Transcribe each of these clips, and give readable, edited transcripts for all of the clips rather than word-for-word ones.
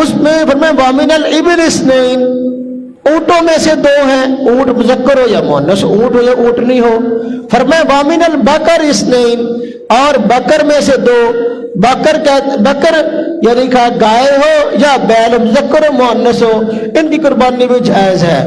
اس میں فرمایا وامن الابل اثنین، اونٹوں میں سے دو ہیں، اونٹ مذکر ہو یا مؤنث، اونٹ ہو یا اونٹنی ہو۔ فرمایا وامن البقر اثنین، اور بکر میں سے دو، بکر یعنی کہ گائے ہو یا بیل مذکر ہو مؤنث ہو، ان کی قربانی بھی جائز ہے۔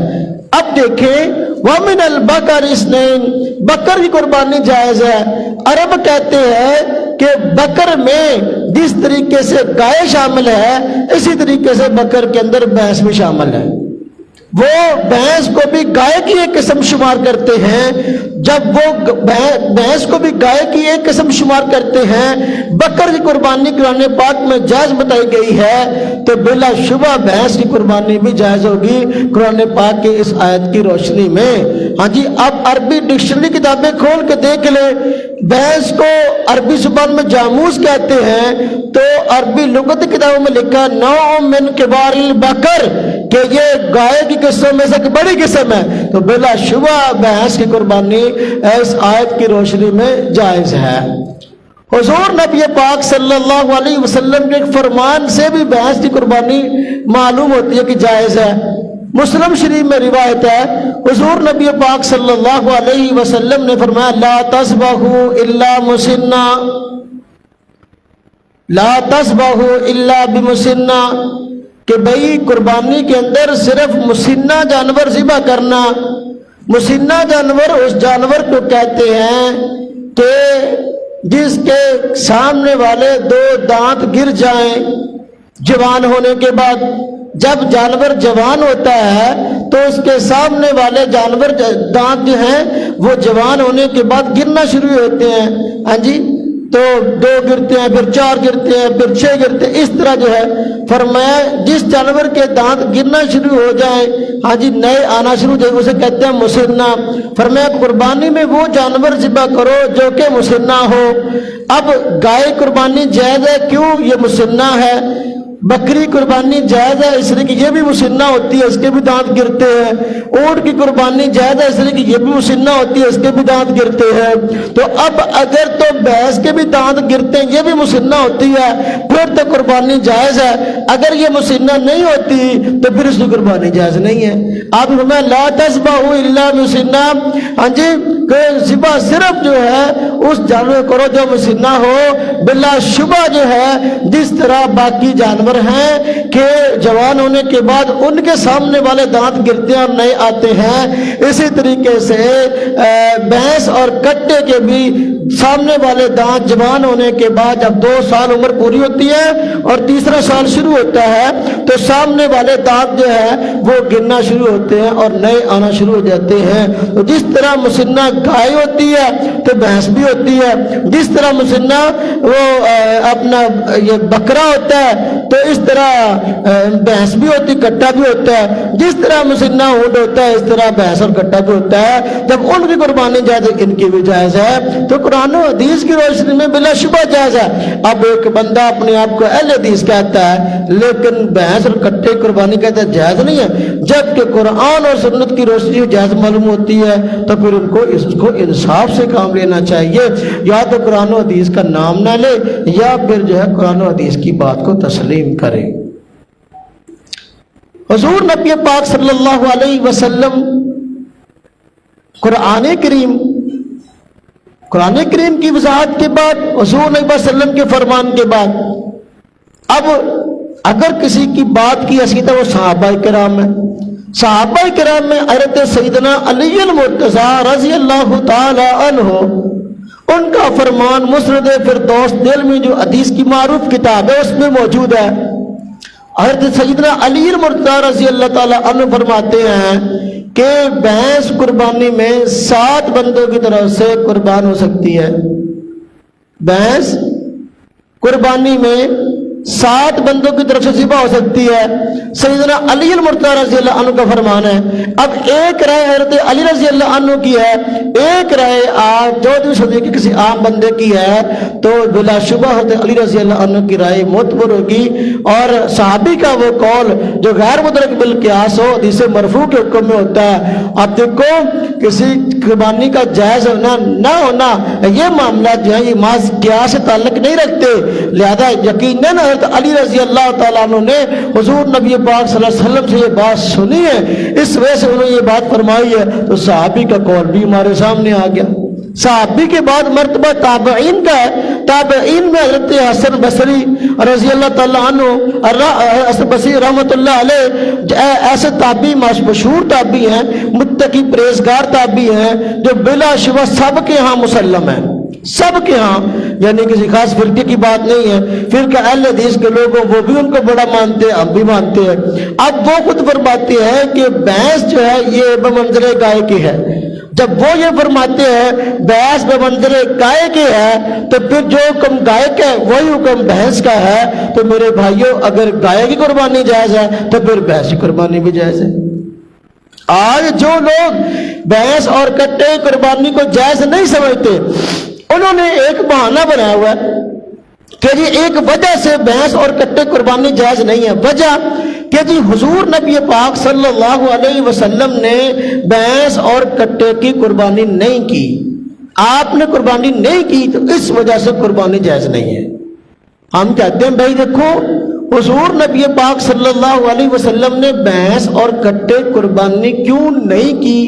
اب دیکھیں وَمِنَ الْبَقَرِ اثْنَيْن، بکر کی قربانی جائز ہے۔ عرب کہتے ہیں کہ بکر میں جس طریقے سے گائے شامل ہے اسی طریقے سے بکر کے اندر بھینس بھی شامل ہے۔ وہ بھینس کو بھی گائے کی ایک قسم شمار کرتے ہیں، جب وہ بھینس کو بھی گائے کی ایک قسم شمار کرتے ہیں، بکر کی قربانی قرآن پاک میں جائز بتائی گئی ہے، تو بلا شبہ بھینس کی قربانی بھی جائز ہوگی قرآن پاک کی اس آیت کی روشنی میں۔ ہاں جی، اب عربی ڈکشنری کتابیں کھول کے دیکھ لیں، بھینس کو عربی زبان میں جاموس کہتے ہیں، تو عربی لغت کتابوں میں لکھا نوع من کبار البکر، کہ یہ گائے کی قسم میں سے ایک بڑی قسم ہے، تو بلا شبہ بھینس کی قربانی اس آیت کی روشنی میں جائز ہے۔ حضور نبی پاک صلی اللہ علیہ وسلم کے ایک فرمان سے بھی بھینس کی قربانی معلوم ہوتی ہے کہ جائز ہے۔ مسلم شریف میں روایت ہے، حضور نبی پاک صلی اللہ علیہ وسلم نے فرمایا لا تذبحوا الا مسنّا، لا تذبحوا الا بمسنّا، کہ بھئی قربانی کے اندر صرف مسنّا جانور ذبح کرنا۔ مسنّا جانور اس جانور کو کہتے ہیں کہ جس کے سامنے والے دو دانت گر جائیں جوان ہونے کے بعد۔ جب جانور جوان ہوتا ہے تو اس کے سامنے والے جانور دانت جو ہیں وہ جوان ہونے کے بعد گرنا شروع ہوتے ہیں۔ ہاں جی، تو دو گرتے ہیں، پھر چار گرتے ہیں، پھر چھ گرتے ہیں، اس طرح جو ہے فرمایا جس جانور کے دانت گرنا شروع ہو جائیں، ہاں جی، نئے آنا شروع ہو جائے، اسے کہتے ہیں مسنّا۔ فرمایا قربانی میں وہ جانور ذبح کرو جو کہ مسنّا ہو۔ اب گائے قربانی جائز ہے، کیوں؟ یہ مسنّا ہے۔ بکری قربانی جائز ہے اس لیے کہ یہ بھی مسنّا ہوتی ہے، اس کے بھی دانت گرتے ہیں۔ اونٹ کی قربانی جائز ہے اس لیے کہ یہ بھی مسنّا ہوتی ہے، اس کے بھی دانت گرتے ہیں۔ تو اب اگر تو بھینس کے بھی دانت گرتے ہیں، یہ بھی مسنّا ہوتی ہے، پھر تو قربانی جائز ہے۔ اگر یہ مسنّا نہیں ہوتی تو پھر اس کی قربانی جائز نہیں ہے۔ آپ ہمیں لا تذبحوا الا مسنّا، ہاں جی، کہ ذبح صرف جو ہے اس جانور کرو جو مسنّا ہو۔ بلا شبہ جو ہے جس طرح باقی جانور ہیں کہ جوان ہونے کے بعد ان کے سامنے والے دانت گرتے ہیں اور نئے آتے ہیں، اسی طریقے سے بھینس اور کٹے کے بھی سامنے والے دانت جوان ہونے کے بعد جب 2 سال عمر پوری ہوتی ہے اور تیسرا سال شروع ہوتا ہے تو سامنے والے دانت جو ہے وہ گرنا شروع ہوتے ہیں اور نئے آنا شروع ہو جاتے ہیں۔ تو جس طرح مسنّا گائے ہوتی ہے تو بھینس بھی ہوتی ہے، جس طرح مسنّا وہ اپنا یہ بکرا ہوتا ہے تو اس طرح بھینس بھی ہوتی، کٹا بھی ہوتا ہے۔ جس طرح مسنّا اونٹ ہوتا ہے اس طرح بھینس اور کٹا بھی ہوتا ہے۔ جب ان کی قربانی جائز ہے ان کی بھی جائز ہے، تو قرآن و حدیث کی روشنی میں بلا شبہ جائز ہے۔ اب ایک بندہ اپنے آپ کو اہل حدیث کہتا ہے لیکن بھینس اور کٹے کی قربانی کہتا ہے جائز نہیں ہے، جبکہ قرآن اور سنت کی روشنی جائز معلوم ہوتی ہے، تو پھر ان کو اس کو انصاف سے کام لینا چاہیے، یا تو قرآن و حدیث کا نام نہ لے یا پھر جو ہے قرآن و حدیث کی بات کو تسلیم کرے۔ حضور نبی پاک صلی اللہ علیہ وسلم قرآن کریم کی وضاحت کے بعد، حضور نبی صلی اللہ علیہ وسلم کے فرمان کے بعد، اب اگر کسی کی بات کی حیثیت ہے وہ صحابہ کرام ہیں۔ صحابہ کرام میں حضرت سیدنا علی المرتضیٰ رضی اللہ تعالی عنہ، ان کا فرمان مسند فردوس دہلوی جو حدیث کی معروف کتاب ہے اس میں موجود ہے۔ حضرت سیدنا علی المرتضیٰ رضی اللہ تعالی عنہ فرماتے ہیں کہ بھینس قربانی میں 7 بندوں کی طرف سے قربان ہو سکتی ہے۔ بھینس قربانی میں 7 بندوں کی طرف سے ذبح ہو سکتی ہے۔ سیدنا علی المرتضیٰ رضی اللہ عنہ کا فرمان ہے۔ اب ایک رائے حضرت علی رضی اللہ عنہ کی ہے، ایک رائے چودھویں صدی کے کسی عام بندے کی ہے، تو بلا شبہ حضرت علی رضی اللہ عنہ کی رائے معتبر ہوگی، اور صحابی کا وہ قول جو غیر مدرک بالقیاس ہو حدیث مرفوع کے حکم میں ہوتا ہے۔ اب دیکھو کسی قربانی کا جائز ہونا نہ ہونا یہ معاملات جو ہیں یہ محض قیاس سے تعلق نہیں رکھتے، لہذا یقیناً حضرت علی رضی اللہ تعالیٰ عنہ نے حضور نبی پاک صلی اللہ علیہ وسلم سے یہ بات سنی ہے، اس وجہ سے انہوں نے یہ بات فرمائی ہے، تو صحابی کا قول بھی ہمارے سامنے آ گیا۔ صحابی کے بعد مرتبہ تابعین کا ہے، تابعین میں حضرت حسن بصری رضی اللہ تعالیٰ عنہ، حسن بصری رحمۃ اللہ علیہ، ایسے تابعی مشہور تابعی ہیں، متقی پرہیزگار تابعی ہیں، جو بلا شبہ سب کے ہاں مسلم ہیں، سب کے ہاں، یعنی کسی خاص فرقے کی بات نہیں ہے۔ فرقہ اہل حدیث کے لوگوں وہ بھی ان کو بڑا مانتے ہیں، ہم بھی مانتے ہیں۔ اب وہ خود فرماتے ہیں کہ بھینس جو ہے یہ بمنزلِ گائے کی ہے۔ جب وہ یہ فرماتے ہیں بھینس بمنزلِ گائے کی ہے، تو پھر جو حکم گائے کا ہے وہی حکم بھینس کا ہے۔ تو میرے بھائیوں، اگر گائے کی قربانی جائز ہے تو پھر بھینس کی قربانی بھی جائز ہے۔ آج جو لوگ بھینس اور کٹے کی قربانی کو جائز نہیں سمجھتے، انہوں نے ایک بہانہ بنایا ہوا ہے کہ جی ایک وجہ سے بھینس اور کٹے قربانی جائز نہیں ہے۔ وجہ کہ جی حضور نبی پاک صلی اللہ علیہ وسلم نے بھینس اور کٹے کی قربانی نہیں کی، آپ نے قربانی نہیں کی، تو اس وجہ سے قربانی جائز نہیں ہے۔ ہم کہتے ہیں بھائی دیکھو، حضور نبی پاک صلی اللہ علیہ وسلم نے بھینس اور کٹے قربانی کیوں نہیں کی،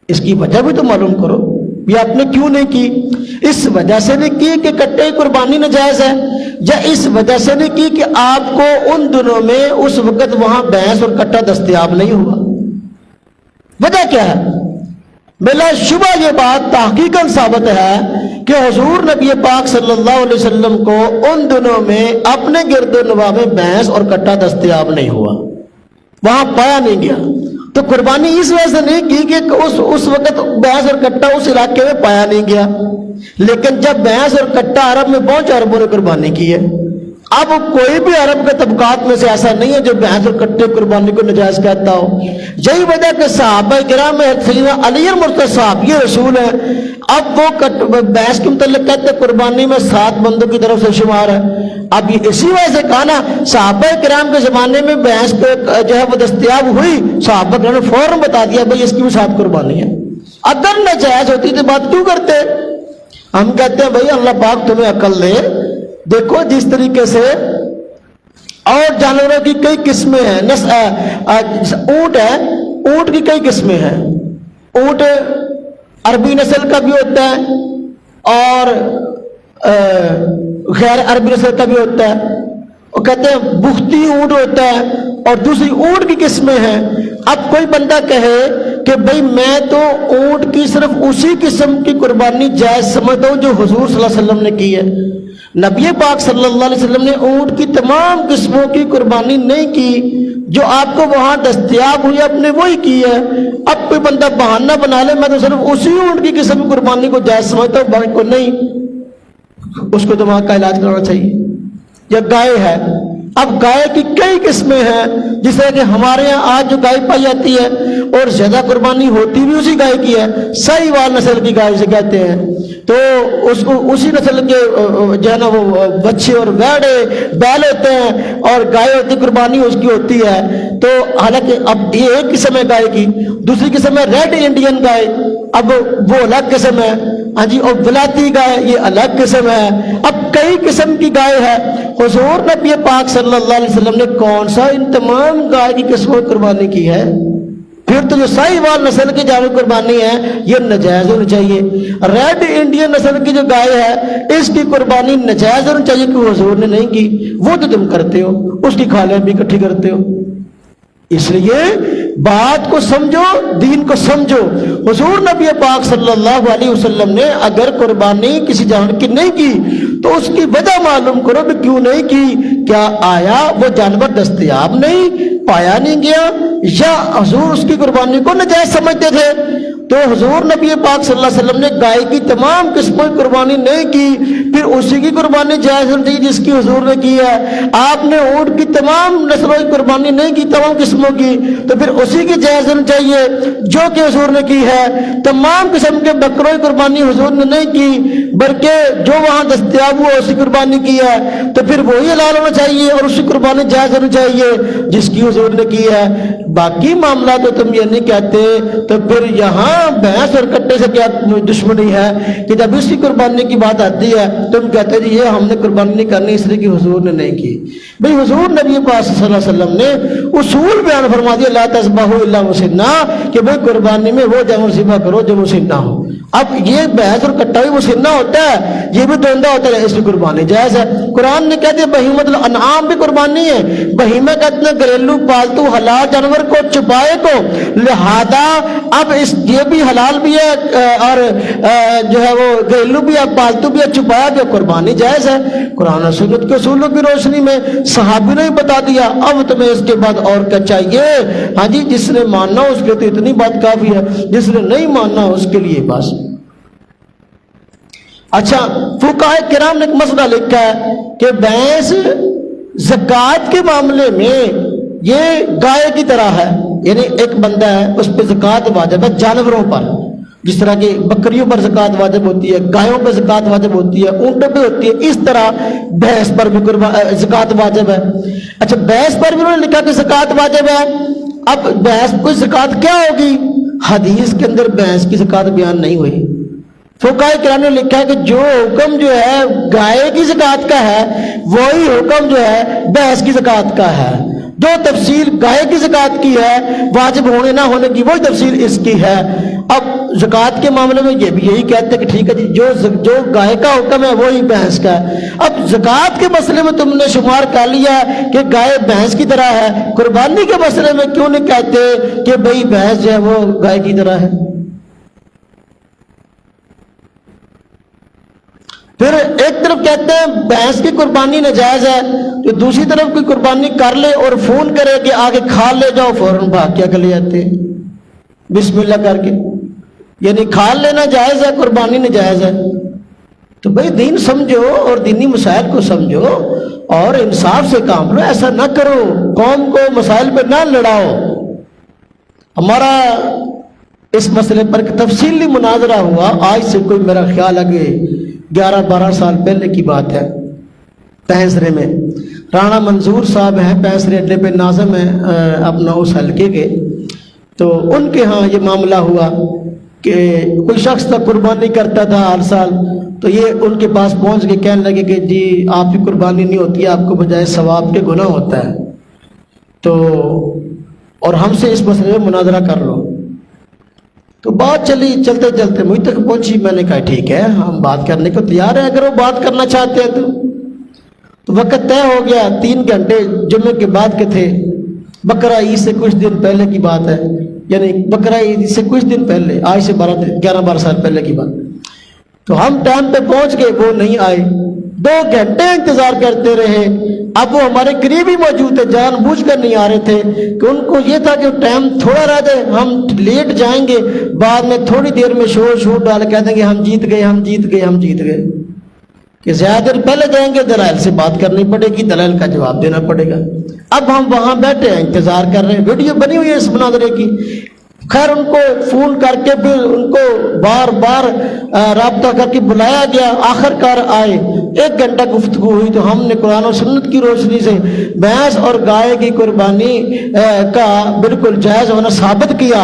اس کی وجہ بھی تو معلوم کرو، یہ آپ نے کیوں نہیں کی؟ اس وجہ سے نہیں کی کہ کٹے قربانی ناجائز ہے، یا اس وجہ سے نہیں کی کہ آپ کو ان دنوں میں اس وقت وہاں بھینس اور کٹا دستیاب نہیں ہوا؟ وجہ کیا ہے؟ بلا شبہ یہ بات تحقیقاً ثابت ہے کہ حضور نبی پاک صلی اللہ علیہ وسلم کو ان دنوں میں اپنے گرد و نواح میں بھینس اور کٹا دستیاب نہیں ہوا، وہاں پایا نہیں گیا۔ تو قربانی اس وجہ سے نہیں کی کہ اس وقت بھینس اور کٹا اس علاقے میں پایا نہیں گیا، لیکن جب بھینس اور کٹا عرب میں پہنچا، عربوں نے قربانی کی ہے۔ اب کوئی بھی عرب کے طبقات میں سے ایسا نہیں ہے جو بھینس اور کٹے قربانی کو نجائز کہتا ہو۔ یہی وجہ کہ صحابہ کرام میں سیدنا علی مرتضی صاحب یہ رسول ہیں، اب وہ بھینس کے متعلق کہتے ہیں قربانی میں 7 بندوں کی طرف سے شمار ہے۔ اب یہ اسی وجہ سے کہا نا، صحابہ کرام کے زمانے میں بھینس جو ہے وہ دستیاب ہوئی، صحابہ کرام نے فوراً بتا دیا بھائی اس کی بھی 7 قربانی ہے۔ اگر نجائز ہوتی تو بات کیوں کرتے؟ ہم کہتے ہیں بھائی اللہ پاک تمہیں عقل دے، دیکھو جس طریقے سے اور جانوروں کی کئی قسمیں ہیں، اونٹ ہے، اونٹ کی کئی قسمیں ہیں، اونٹ عربی نسل کا بھی ہوتا ہے اور غیر عربی نسل کا بھی ہوتا ہے، وہ کہتے ہیں بختی اونٹ ہوتا ہے اور دوسری اونٹ کی قسمیں ہیں۔ اب کوئی بندہ کہے کہ بھئی میں تو اونٹ کی صرف اسی قسم کی قربانی جائز سمجھتا ہوں جو حضور صلی اللہ علیہ وسلم نے کی ہے، نبی پاک صلی اللہ علیہ وسلم نے اونٹ کی تمام قسموں کی قربانی نہیں کی، جو آپ کو وہاں دستیاب ہوئی آپ نے وہی کی ہے۔ اب کوئی بندہ بہانہ بنا لے میں تو صرف اسی اونٹ کی قسم کی قربانی کو جائز سمجھتا ہوں، باقی کو نہیں، اس کو دماغ کا علاج کرنا چاہیے۔ یا گائے ہے، اب گائے کی کئی قسمیں ہیں، جس طرح کہ ہمارے ہاں آج جو گائے پائی جاتی ہے اور زیادہ قربانی ہوتی بھی اسی گائے کی ہے، ساہیوال نسل کی گائے سے کہتے ہیں، تو اس کو اسی نسل کے جو ہے نا وہ بچے اور ویڑے بیل ہوتے ہیں اور گائے ہوتی قربانی اس کی ہوتی ہے۔ تو حالانکہ اب یہ ایک قسم ہے گائے کی، دوسری قسم ہے ریڈ انڈین گائے، اب وہ الگ قسم ہے، ہاں جی، اور بلاتی گائے یہ الگ قسم ہے۔ اب کئی قسم کی گائے ہے، حضور نبی پاک صلی اللہ علیہ وسلم نے کون سا ان تمام گائے کی قسموں قربانی کی ہے؟ پھر تو جو ساہیوال نسل کی جانور قربانی ہے یہ نجائز ہونی چاہیے۔ ریڈ انڈین نسل کی جو گائے ہے اس کی قربانی نجائز ہونی چاہیے کہ حضور نے نہیں کی، وہ تو تم کرتے ہو، اس کی کھالیں بھی اکٹھی کرتے ہو۔ اس لیے بات کو سمجھو، دین کو سمجھو۔ حضور نبی پاک صلی اللہ علیہ وسلم نے اگر قربانی کسی جانور کی نہیں کی تو اس کی وجہ معلوم کرو کہ کیوں نہیں کی۔ کیا آیا وہ جانور دستیاب نہیں، پایا نہیں گیا، یا حضور اس کی قربانی کو ناجائز سمجھتے تھے؟ تو حضور نبی پاک صلی اللہ علیہ وسلم نے گائے کی تمام قسموں کی قربانی نہیں کی، پھر اسی کی قربانی جائز ہونی چاہیے جس کی حضور نے کی ہے۔ آپ نے اونٹ کی تمام نسلوں کی قربانی نہیں کی، تمام قسموں کی، تو پھر اسی کی جائز ہونی چاہیے جو کہ حضور نے کی ہے۔ تمام قسم کے بکروں کی قربانی حضور نے نہیں کی بلکہ جو وہاں دستیاب ہوا اسی قربانی کی ہے، تو پھر وہی حلال ہونا چاہیے اور اسی قربانی جائز ہونی چاہیے جس کی حضور نے کی ہے۔ باقی معاملہ تو تم یہ نہیں کہتے، تو پھر یہاں بھینس اور کٹے سے کیا دشمنی ہے کہ جب اس کی قربانی کی بات آتی ہے تم کہتے جی یہ ہم نے قربانی نہیں کرنی اس لیے کہ حضور نے نہیں کی؟ بھئی حضور نبی پاک صلی اللہ علیہ وسلم نے اصول بیان فرما دیا لا تذبحوا الا مسنہ، کہ بھئی قربانی میں وہ جانور ذبح کرو جو مسنہ ہو۔ اب یہ بھینس اور کٹا بھی مسنہ ہوتا ہے، یہ بھی دوندہ ہوتا ہے، اس کی قربانی جائز ہے۔ قرآن نے کہتے ہیں بہیمۃ الانعام بھی قربانی ہے، بہیمہ کہتے ہیں گھریلو پالتو حلال جانور کو چپائے کو، لہذا اب اس یہ بھی حلال بھی ہے اور جو ہے وہ گھریلو بھی ہے پالتو بھی ہے، چپایا بھی قربانی جائز ہے۔ قرآن و سنت کے اصولوں کی روشنی میں صحابی نے بتا دیا، اب تمہیں اس کے بعد اور کیا چاہیے؟ ہاں جی، جس نے ماننا اس کے تو اتنی بات کافی ہے، جس نے نہیں ماننا اس کے لیے بس۔ اچھا، فقہاء کرام نے ایک مسئلہ لکھا ہے کہ بھینس زکوٰۃ کے معاملے میں یہ گائے کی طرح ہے، یعنی ایک بندہ ہے اس پہ زکوٰۃ واجب ہے جانوروں پر، جس طرح کہ بکریوں پر زکوٰۃ واجب ہوتی ہے، گایوں پر زکوٰۃ واجب ہوتی ہے، اونٹوں پہ ہوتی ہے، اس طرح بھینس پر بھی زکوٰۃ واجب ہے۔ اچھا، بھینس پر بھی انہوں نے لکھا کہ زکوٰۃ واجب ہے۔ اب بھینس کو زکوٰۃ کیا ہوگی؟ حدیث کے اندر بھینس کی زکوٰۃ بیان نہیں ہوئی۔ فقہاء کرام نے لکھا ہے کہ جو حکم جو ہے گائے کی زکوٰۃ کا ہے وہی حکم جو ہے بھینس کی زکوٰۃ کا ہے، جو تفصیل گائے کی زکوٰۃ کی ہے واجب ہونے نہ ہونے کی وہی تفصیل اس کی ہے۔ اب زکوٰۃ کے معاملے میں یہ بھی یہی کہتے ہیں کہ ٹھیک ہے جی، جو گائے کا حکم ہے وہی بھینس کا ہے۔ اب زکوٰۃ کے مسئلے میں تم نے شمار کر لیا کہ گائے بھینس کی طرح ہے، قربانی کے مسئلے میں کیوں نہیں کہتے کہ بھئی بھینس جو ہے وہ گائے کی طرح ہے؟ پھر ایک طرف کہتے ہیں بھینس کی قربانی ناجائز ہے، تو دوسری طرف کوئی قربانی کر لے اور فون کرے کہ آگے کھا لے جاؤ، فوراً بھاگ کے لے جاتے ہیں بسم اللہ کر کے، یعنی کھا لینا جائز ہے، قربانی ناجائز ہے۔ تو بھئی دین سمجھو اور دینی مسائل کو سمجھو اور انصاف سے کام لو، ایسا نہ کرو، قوم کو مسائل پہ نہ لڑاؤ۔ ہمارا اس مسئلے پر ایک تفصیلی مناظرہ ہوا، آج سے کوئی میرا خیال ہے 11-12 سال پہلے کی بات ہے، پینسرے میں رانا منظور صاحب ہیں، پینسرے اڈے پہ ناظم ہیں اپنا اس حلقے کے، تو ان کے ہاں یہ معاملہ ہوا کہ کوئی شخص تھا قربانی کرتا تھا ہر سال، تو یہ ان کے پاس پہنچ کے کہنے لگے کہ جی آپ کی قربانی نہیں ہوتی ہے، آپ کو بجائے ثواب کے گناہ ہوتا ہے، تو اور ہم سے اس مسئلے میں مناظرہ کر لو۔ تو بات چلی، چلتے چلتے مجھ تک پہنچی، میں نے کہا ٹھیک ہے ہم بات کرنے کو تیار ہیں اگر وہ بات کرنا چاہتے ہیں تو وقت طے ہو گیا، 3 گھنٹے جمعے کے بعد کے تھے، بقرہ عید سے کچھ دن پہلے کی بات ہے، یعنی بقرہ عید سے کچھ دن پہلے، آج سے 11-12 سال پہلے کی بات۔ تو ہم ٹائم پہ پہنچ گئے، وہ نہیں آئے، 2 گھنٹے انتظار کرتے رہے۔ اب وہ ہمارے قریب ہی موجود تھے، جان بوجھ کر نہیں آ رہے تھے کہ ان کو یہ تھا کہ ٹائم تھوڑا رہ جائے، ہم لیٹ جائیں گے، بعد میں تھوڑی دیر میں شور ڈال کہہ دیں گے ہم جیت گئے ہم جیت گئے ہم جیت گئے، کہ زیادہ دیر پہلے جائیں گے دلائل سے بات کرنی پڑے گی، دلائل کا جواب دینا پڑے گا۔ اب ہم وہاں بیٹھے ہیں انتظار کر رہے ہیں، ویڈیو بنی ہوئی ہے اس مناظرے کی۔ خیر ان کو فون کر کے پھر ان کو بار بار رابطہ کر کے بلایا گیا، آخر کار آئے، 1 گھنٹہ گفتگو ہوئی، تو ہم نے قرآن و سنت کی روشنی سے بھینس اور گائے کی قربانی کا بالکل جائز ہونا ثابت کیا،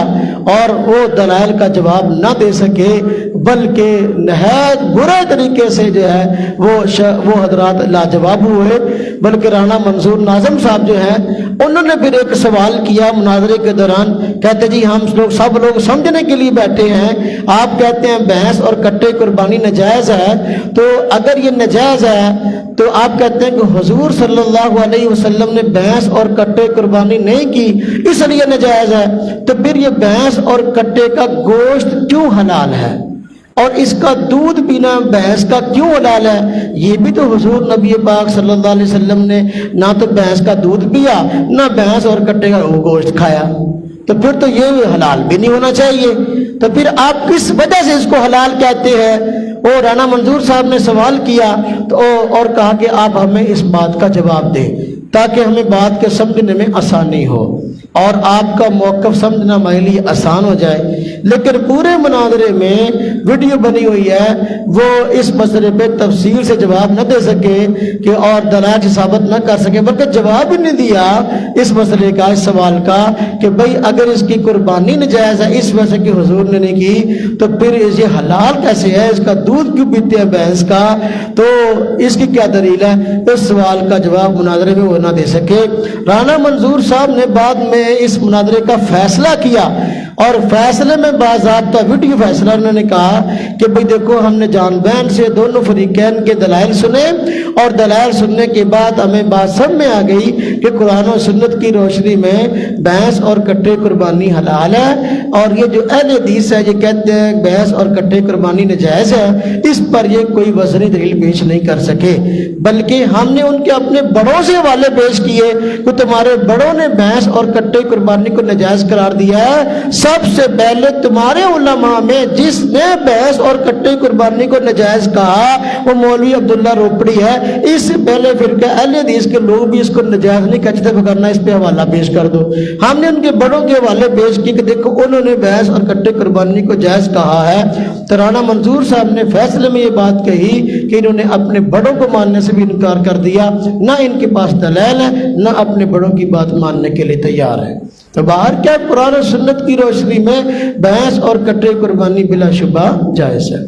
اور وہ دلائل کا جواب نہ دے سکے بلکہ نہایت برے طریقے سے جو ہے وہ حضرات لاجواب ہوئے۔ بلکہ رانا منظور ناظم صاحب جو ہیں انہوں نے پھر ایک سوال کیا مناظرے کے دوران، کہتے جی ہم سب لوگ سمجھنے کے لیے بیٹھے ہیں، آپ کہتے ہیں بھینس اور کٹے قربانی ناجائز ہے، تو اگر یہ ناجائز ہے تو آپ کہتے ہیں کہ حضور صلی اللہ علیہ وسلم نے بھینس اور کٹے قربانی نہیں کی اس لیے ناجائز ہے، تو پھر یہ بھینس اور کٹے کا گوشت کیوں حلال ہے اور اس کا دودھ پینا بھینس کا کیوں حلال ہے؟ یہ بھی تو حضور نبی پاک صلی اللہ علیہ وسلم نے نہ تو بھینس کا دودھ پیا نہ بھینس اور کٹے کا گوشت کھایا، تو پھر تو یہ حلال بھی نہیں ہونا چاہیے، تو پھر آپ کس وجہ سے اس کو حلال کہتے ہیں؟ اور رانا منظور صاحب نے سوال کیا تو اور کہا کہ آپ ہمیں اس بات کا جواب دیں تاکہ ہمیں بات کے سمجھنے میں آسانی ہو۔ اور آپ کا موقف سمجھنا ہمارے لیے آسان ہو جائے، لیکن پورے مناظرے میں ویڈیو بنی ہوئی ہے، وہ اس مسئلے پہ تفصیل سے جواب نہ دے سکے کہ اور دلائل سے ثابت نہ کر سکے، بلکہ جواب ہی نہیں دیا اس مسئلے کا، اس سوال کا کہ بھئی اگر اس کی قربانی نجائز ہے اس وجہ سے کہ حضور نے نہیں کی تو پھر یہ حلال کیسے ہے، اس کا دودھ کیوں پیتے ہیں بھینس کا، تو اس کی کیا دلیل ہے؟ اس سوال کا جواب مناظرے میں وہ نہ دے سکے۔ رانا منظور صاحب نے بعد میں اس مناظرے کا فیصلہ کیا، اور فیصلے میں باضابطہ ویڈیو فیصلہ انہوں نے کہا کہ بھئی دیکھو ہم نے جان بین سے دونوں فریقین کے دلائل سنے، اور دلائل سننے کے بعد ہمیں بات سب میں آ گئی کہ قرآن و سنت کی روشنی میں بھینس اور کٹے قربانی حلال ہے، اور یہ جو اہل حدیث ہے یہ کہتے ہیں بھینس اور کٹے قربانی نجائز ہے، اس پر یہ کوئی وزنی دلیل پیش نہیں کر سکے، بلکہ ہم نے ان کے اپنے بڑوں سے حوالے پیش کیے کہ تمہارے بڑوں نے بھینس اور کٹے قربانی کو نجائز قرار دیا ہے، سب سے پہلے تمہارے علماء میں جس نے بھینس اور کٹے قربانی کو نجائز کہا وہ مولوی عبداللہ روپڑی ہے، اس سے پہلے فرقہ اہل حدیث کے لوگ بھی اس کو نجائز نہیں کہتے، وگرنہ اس پہ حوالہ پیش کر دو۔ ہم نے ان کے بڑوں کے حوالے پیش کی کہ دیکھو انہوں نے بھینس اور کٹے قربانی کو جائز کہا ہے، تو رانا منظور صاحب نے فیصلے میں یہ بات کہی کہ انہوں نے اپنے بڑوں کو ماننے سے بھی انکار کر دیا، نہ ان کے پاس دلیل ہے نہ اپنے بڑوں کی بات ماننے کے لیے تیار ہے۔ تو باہر کیا قرآن و سنت کی روشنی میں بھینس اور کٹے قربانی بلا شبہ جائز ہے۔